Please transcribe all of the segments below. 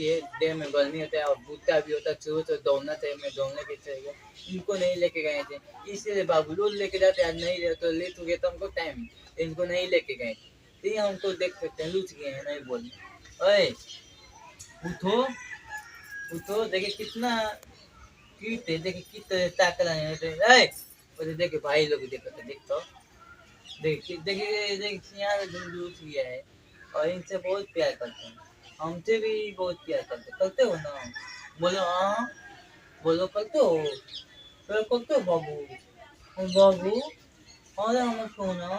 देखिए डैम में गर्मी होता है और बूटा भी होता है, सुबह तो दौड़ना चाहिए, मैं दौड़ने के चाहिए। इनको नहीं लेके गए थे, इसीलिए बाबू रोज लेके जाते, आज नहीं ले तो ले तो गए तो हमको टाइम, इनको नहीं लेके गए। तो ये हमको देख सकते हैं, लूच गए हैं नहीं बोलने। ओए उठो, उठो, देखिए कितना क्यूट है, देखिए कितना ताक रहे हैं। और देखिए भाई लोग देखो तो देख तो देखिए देखिए देखिए यहाँ लूच गया है और इनसे बहुत प्यार करते हैं, हमसे भी बहुत प्यार करते हो ना? बोलो हाँ, बोलो करते हो, फिर करते हो बाबू, बाबू। अरे हम सोना,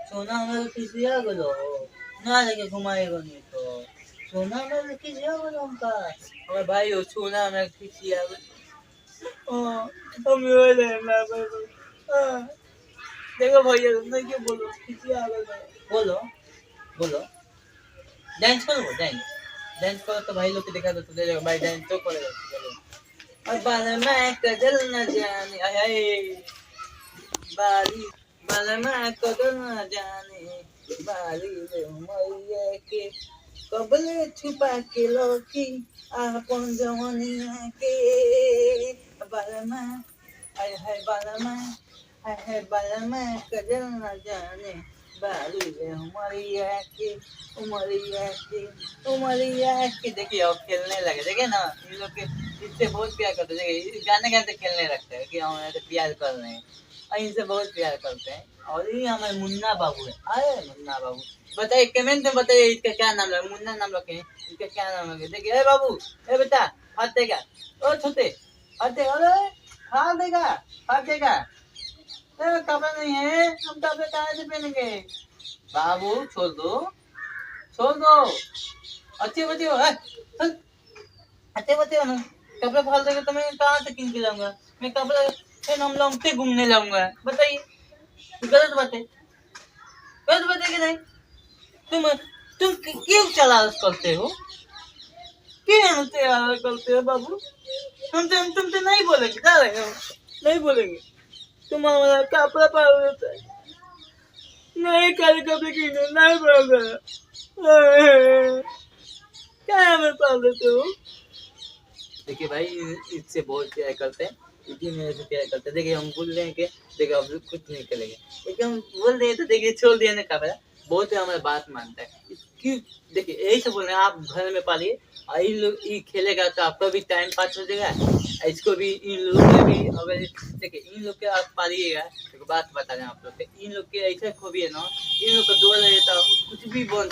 सोना हमारे किसी आ गलो ना लेके घुमाएगा नहीं तो, सोना हमारे किसी आ गलो हमका, हमारे भाई हो सोना हमारे किसी आ गलो। हम रो रहे हैं ना बाबू। देखो भैया तुमने क्यों बोलो किसी आ गलो, बोलो, बोलो डांस करो, डांस डांस करो तो भाई लोग को दिखा दो तो दे भाई डांस तो करेगा चलो। और बाल में कजल न जाने आए, बाली बाल में कजल न जाने, बाली ले मैया के कबले छुपा के लौकी आपन जवानिया के, बाल में आय है, बाल में आय है, बाल में कजल न जाने, बाली ले उमरिया के, उमरिया के, उमरिया के। देखिए अब खेलने लगे, देखिए ना इन लोग के इससे बहुत प्यार करते हैं, देखिए गाने गाते खेलने लगते हैं कि हम ऐसे प्यार कर रहे हैं और इनसे बहुत प्यार करते हैं। और ये हमारे मुन्ना बाबू है, अरे मुन्ना बाबू बताइए कमेंट में, बताइए इसका क्या नाम है, मुन्ना नाम रखे हैं, इसका क्या नाम है? देखिए अरे बाबू, ए बेटा हाथ देगा, ओ छोटे हाथ दे, अरे हाथ देगा, हाथ देगा, कपड़ा नहीं है, हम कपड़े कहाँ से पहनेंगे? बाबू छोड़ दो, छोड़ दो, अच्छे बच्चे हो, अच्छे बच्चे हो ना। कपड़े फाड़ देंगे तो मैं कहाँ से किन के लाऊंगा? मैं कपड़े फिर हम लोग से घूमने लाऊंगा, बताइए गलत बात है, गलत बात है कि नहीं? तुम क्यों चला करते हो, क्यों चला करते हो बाबू? हम तुमसे नहीं बोलेंगे, क्या रहेगा, नहीं बोलेंगे। तुम हमारा कपड़ा फाड़ देता है, नहीं काले कपड़े किने नहीं बोल, क्या हमें पाल देते हो? देखिए भाई इससे बहुत प्यार करते हैं, इसी मेरे से प्यार करते हैं। देखिए हम बोल रहे हैं कि देखिए अब कुछ नहीं करेंगे, लेकिन हम बोल रहे हैं तो देखिए छोड़ दिया ना कपड़ा, बहुत है हमारी बात मानता है क्यों। देखिए यही सब बोल रहे हैं, आप घर में पालिए और इन लोग ये खेलेगा तो आपका भी टाइम पास हो जाएगा, इसको भी इन लोगों के भी अगर देखिए इन लोग के आप पालिएगा तो बात बता रहे हैं आप लोग, इन लोग के ऐसा खूबी है ना, इन लोग को दो रहे तो कुछ भी बोल